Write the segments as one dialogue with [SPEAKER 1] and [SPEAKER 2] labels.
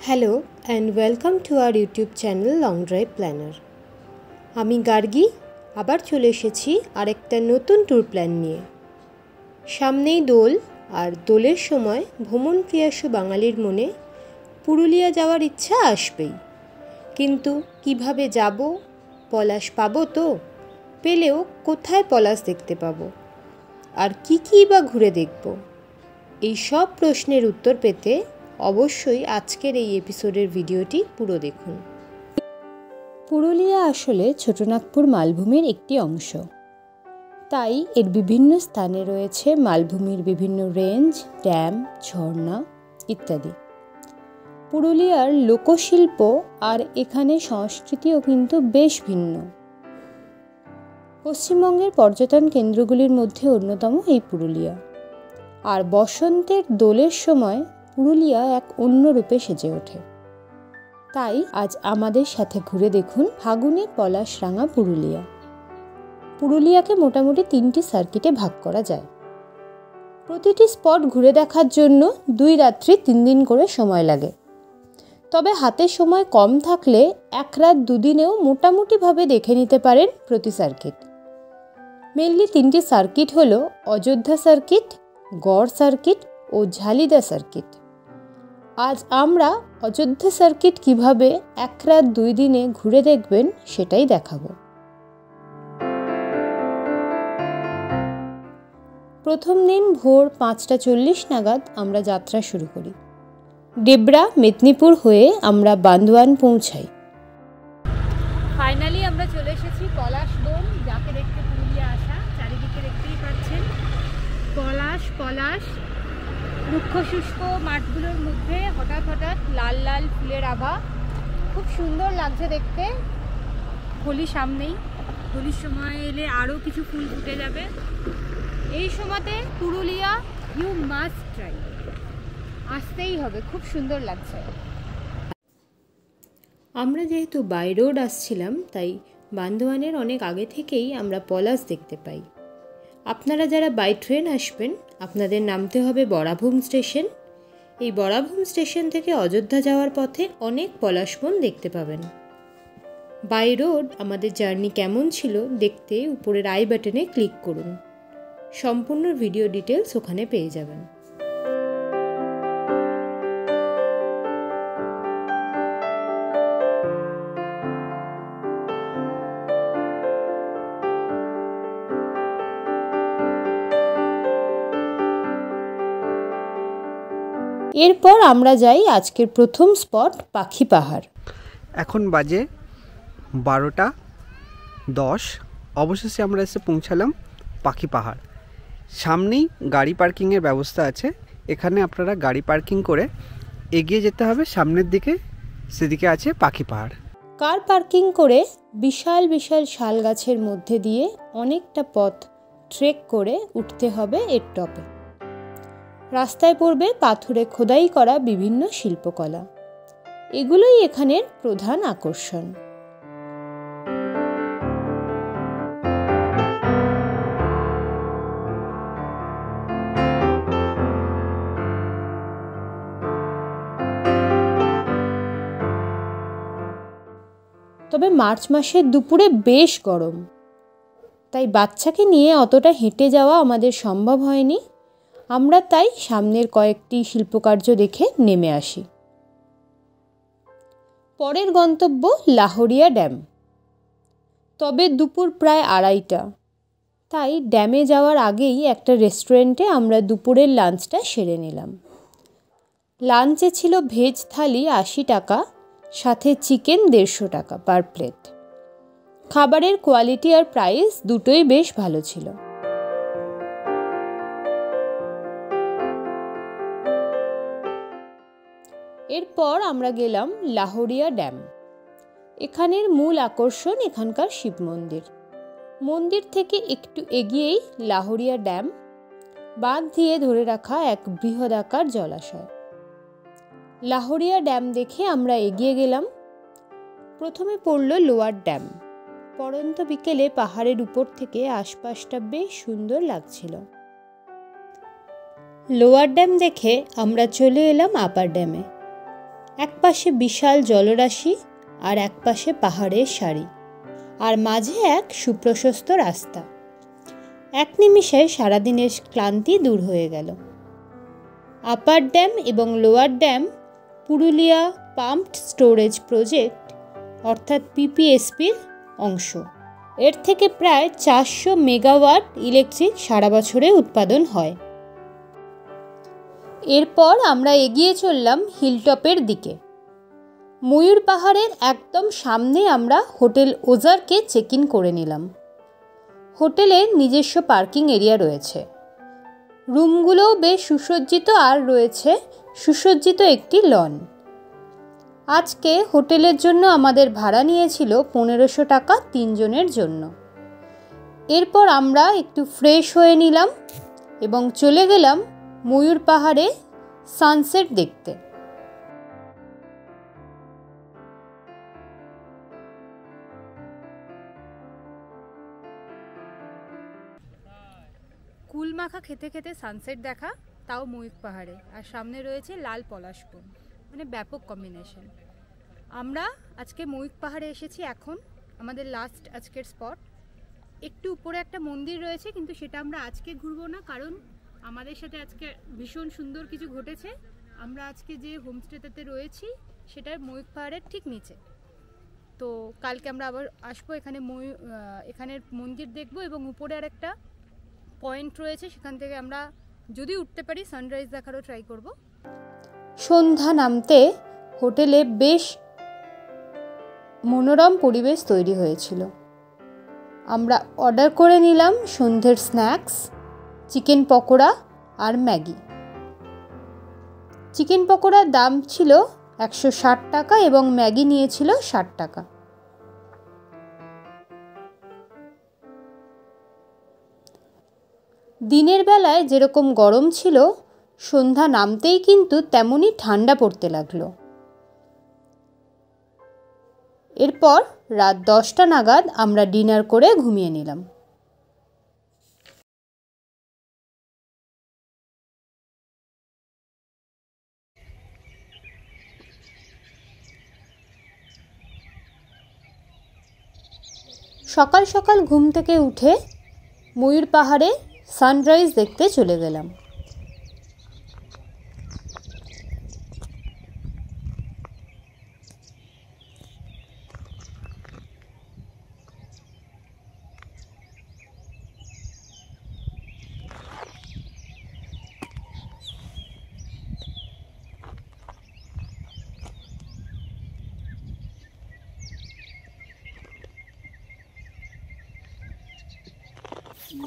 [SPEAKER 1] Hello and welcome to our YouTube channel long drive planner. আমি গার্গী আবার চলে এসেছি আরেকটা নতুন ট্যুর প্ল্যান নিয়ে। সামনেই দোল, আর দোলের সময় ভ্রমণ পিয়াসু বাঙালির মনে পুরুলিয়া যাওয়ার ইচ্ছা আসবেই। কিন্তু কিভাবে যাব? পলাশ পাবো তো? পেলেও কোথায় পলাশ দেখতে পাবো? আর কী বা ঘুরে দেখব? এই সব প্রশ্নের উত্তর পেতে অবশ্যই আজকের এই এপিসোডের ভিডিওটি পুরো দেখুন। পুরুলিয়া আসলে ছোটনাগপুর মালভূমির একটি অংশ, তাই এর বিভিন্ন স্থানে রয়েছে মালভূমির বিভিন্ন রেঞ্জ, ড্যাম, ঝর্ণা ইত্যাদি। পুরুলিয়ার লোকশিল্প আর এখানে সংস্কৃতিও কিন্তু বেশ ভিন্ন। পশ্চিমবঙ্গের পর্যটন কেন্দ্রগুলির মধ্যে অন্যতম এই পুরুলিয়া। আর বসন্তের দোলের সময় পুরুলিয়া এক অন্য রূপে সেজে ওঠে। তাই আজ আমাদের সাথে ঘুরে দেখুন ফাগুনে পলাশরাঙা পুরুলিয়া। পুরুলিয়াকে মোটামুটি 3টি সার্কিটে ভাগ করা যায়। প্রতিটি স্পট ঘুরে দেখার জন্য 2 রাত্রি 3 দিন করে সময় লাগে। তবে হাতে সময় কম থাকলে 1 রাত 2 দিনেও মোটামুটিভাবে দেখে নিতে পারেন প্রতি সার্কিট। মেনলি 3টি সার্কিট হলো অযোধ্যা সার্কিট, গড় সার্কিট ও ঝালিদা সার্কিট। আজ আমরা অযোধ্যা সার্কিট কিভাবে 1 রাত 2 দিনে ঘুরে দেখবেন সেটাই দেখাবো। প্রথম দিন ভোর 5:40 নাগাদ আমরা যাত্রা শুরু করি। ডেবরা মেদিনীপুর হয়ে আমরা বান্দোয়ান পৌঁছাই। ফাইনালি আমরা চলে এসেছি পলাশ বন, যাকে দেখতে পুরুলিয়া আসা। চারিদিকে দেখতেই পাচ্ছেন পলাশ পলাশ। রুক্ষ শুষ্ক মাঠগুলোর মধ্যে হঠাৎ হঠাৎ লাল লাল ফুলের আভা, খুব সুন্দর লাগছে দেখতে। হোলি সামনেই, হোলির সময় এলে আরও কিছু ফুল ফুটে যাবে। এই সময়তে পুরুলিয়া ইউ মাস্ট ট্রাই, আসতেই হবে, খুব সুন্দর লাগছে। আমরা যেহেতু বাই রোড আসছিলাম, তাই বান্দোয়ানের অনেক আগে থেকেই আমরা পলাশ দেখতে পাই। আপনারা যারা বাই ট্রেন আসবেন, আপনাদের নামতে হবে বরাভূম স্টেশন। এই বরাভূম স্টেশন থেকে অযোধ্যা যাওয়ার পথে অনেক পলাশ বন দেখতে পাবেন। বাই রোড আমাদের জার্নি কেমন ছিল দেখতে উপরের আই বাটনে ক্লিক করুন। সম্পূর্ণ ভিডিও ডিটেলস ওখানে পেয়ে যাবেন। এরপর আমরা যাই আজকের প্রথম স্পট পাখি পাহাড়।
[SPEAKER 2] এখন বাজে 12:10। অবশেষে আমরা এসে পৌঁছালাম পাখি পাহাড়। সামনেই গাড়ি পার্কিংয়ের ব্যবস্থা আছে। এখানে আপনারা গাড়ি পার্কিং করে এগিয়ে যেতে হবে সামনের দিকে, সেদিকে আছে পাখি পাহাড়।
[SPEAKER 1] কার পার্কিং করে বিশাল বিশাল শাল গাছের মধ্যে দিয়ে অনেকটা পথ ট্রেক করে উঠতে হবে এর টপে। রাস্তায় পড়বে পাথরে খোদাই করা বিভিন্ন শিল্পকলা। এগুলোই এখানের প্রধান আকর্ষণ। তবে মার্চ মাসের দুপুরে বেশ গরম, তাই বাচ্চাকে নিয়ে অতটা হেঁটে যাওয়া আমাদের সম্ভব হয়নি। আমরা তাই সামনের কয়েকটি শিল্পকার্য দেখে নেমে আসি। পরের গন্তব্য লাহরিয়া ড্যাম। তবে দুপুর প্রায় 2:30, তাই ড্যামে যাওয়ার আগেই একটা রেস্টুরেন্টে আমরা দুপুরের লাঞ্চটা সেরে নিলাম। লাঞ্চে ছিল ভেজ থালি 80 টাকা, সাথে চিকেন 150 টাকা পার প্লেট। খাবারের কোয়ালিটি আর প্রাইস দুটোই বেশ ভালো ছিল। এরপর আমরা গেলাম লাহরিয়া ড্যাম। এখানের মূল আকর্ষণ এখানকার শিব মন্দির। মন্দির থেকে একটু এগিয়েই লাহরিয়া ড্যাম, বাঁধ দিয়ে ধরে রাখা এক বৃহদাকার জলাশয়। লাহরিয়া ড্যাম দেখে আমরা এগিয়ে গেলাম। প্রথমে পড়ল লোয়ার ড্যাম। পড়ন্ত বিকেলে পাহাড়ের উপর থেকে আশপাশটা বেশ সুন্দর লাগছিল। লোয়ার ড্যাম দেখে আমরা চলে এলাম আপার ড্যামে। একপাশে বিশাল জলরাশি আর একপাশে পাহাড়ের সারি, আর মাঝে এক সুপ্রশস্ত রাস্তা। এক নিমিষে সারাদিনের ক্লান্তি দূর হয়ে গেল। আপার ড্যাম এবং lower dam Purulia pumped storage project অর্থাৎ পিপিএসপির অংশ। এর থেকে প্রায় 400 মেগাওয়াট ইলেকট্রিক সারা বছরে উৎপাদন হয়। এরপর আমরা এগিয়ে চললাম হিলটপের দিকে। ময়ূর পাহাড়ের একদম সামনে আমরা হোটেল ওজারকে চেক ইন করে নিলাম। হোটেলের নিজস্ব পার্কিং এরিয়া রয়েছে, রুমগুলোও বেশ সুসজ্জিত আর রয়েছে সুসজ্জিত একটি লন। আজকে হোটেলের জন্য আমাদের ভাড়া নিয়েছিল 1500 টাকা 3 জনের জন্য। এরপর আমরা একটু ফ্রেশ হয়ে নিলাম এবং চলে গেলাম ময়ূর পাহাড়ে সানসেট দেখতে। কুল মাখা খেতে খেতে সানসেট দেখা, তাও ময়ূর পাহাড়ে, আর সামনে রয়েছে লাল পলাশবন, মানে ব্যাপক কম্বিনেশন। আমরা আজকে ময়ূর পাহাড়ে এসেছি। এখন আমাদের লাস্ট আজকের স্পট। একটু উপরে একটা মন্দির রয়েছে, কিন্তু সেটা আমরা আজকে ঘুরবো না, কারণ আমাদের সাথে আজকে ভীষণ সুন্দর কিছু ঘটেছে। আমরা আজকে যে হোমস্টেতে রয়েছি সেটা ময়ূর পাহাড়ের ঠিক নিচে। তো কালকে আমরা আবার আসবো এখানে, এখানের মন্দির দেখবো এবং উপরে আর একটা পয়েন্ট রয়েছে, সেখান থেকে আমরা যদি উঠতে পারি সানরাইজ দেখারও ট্রাই করব। সন্ধ্যা নামতে হোটেলে বেশ মনোরম পরিবেশ তৈরি হয়েছিল। আমরা অর্ডার করে নিলাম সন্ধ্যের স্ন্যাক্স, চিকেন পকোড়া আর ম্যাগি। চিকেন পকোড়ার দাম ছিল 160 টাকা এবং ম্যাগি নিয়েছিল 60 টাকা। দিনের বেলায় যেরকম গরম ছিল, সন্ধ্যা নামতেই কিন্তু তেমনই ঠান্ডা পড়তে লাগলো। এরপর রাত 10টা নাগাদ আমরা ডিনার করে ঘুমিয়ে নিলাম। সকাল সকাল ঘুম থেকে উঠে ময়ূর পাহাড়ে সানরাইজ দেখতে চলে গেলাম।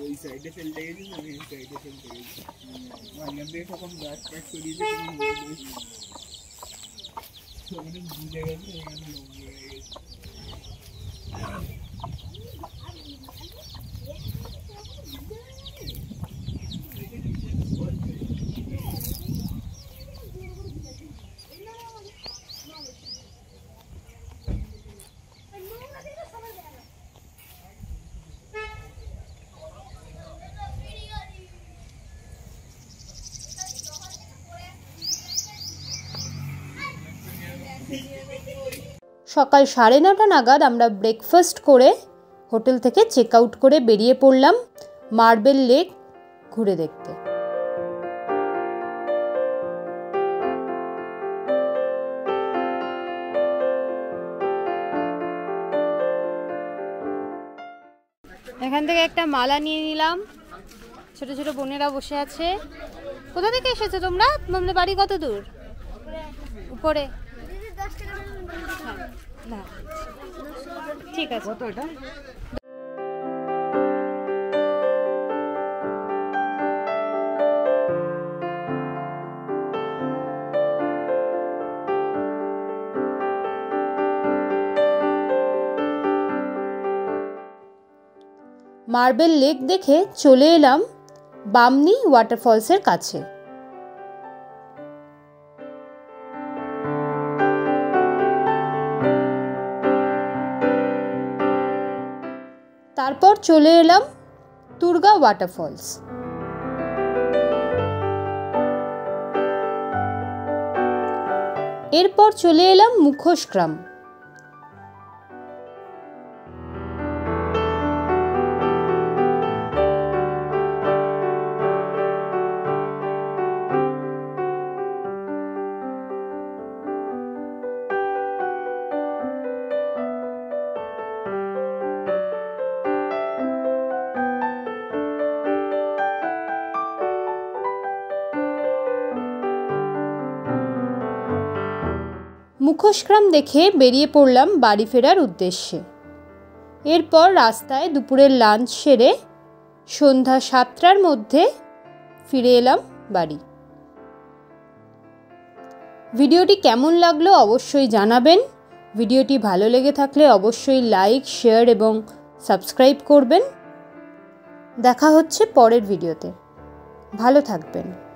[SPEAKER 2] এই সাইডে ফেলতে গেছি না, এই সাইডে ফেলতে গেছি মানে দেখো কোন ব্যাক প্যাক করিয়ে ওখানে বুঝে গেছে, এখানে লম্বা হয়ে গেছে।
[SPEAKER 1] সকাল 9:30 নাগাদ আমরা ব্রেকফাস্ট করে হোটেল থেকে চেক আউট করে বেরিয়ে পড়লাম মার্বেল লেক ঘুরে দেখতে। এখান থেকে একটা মালা নিয়ে নিলাম। ছোট ছোট বোনেরা বসে আছে। কোথা থেকে এসেছো তোমরা? তোমাদের বাড়ি কত দূর? উপরে। না ঠিক আছে। কত এটা? মার্বেল লেক দেখে চলে এলাম বামনি ওয়াটারফলসের কাছে। তারপর চলে এলাম তুর্গা ওয়াটারফলস। এরপর চলে এলাম মুখোশ গ্রাম। মুখোশগ্রাম দেখে বেরিয়ে পড়লাম বাড়ি ফেরার উদ্দেশ্যে। এরপর রাস্তায় দুপুরের লাঞ্চ সেরে সন্ধ্যা 7টার মধ্যে ফিরে এলাম বাড়ি। ভিডিওটি কেমন লাগলো অবশ্যই জানাবেন। ভিডিওটি ভালো লেগে থাকলে অবশ্যই লাইক, শেয়ার এবং সাবস্ক্রাইব করবেন। দেখা হচ্ছে পরের ভিডিওতে। ভালো থাকবেন।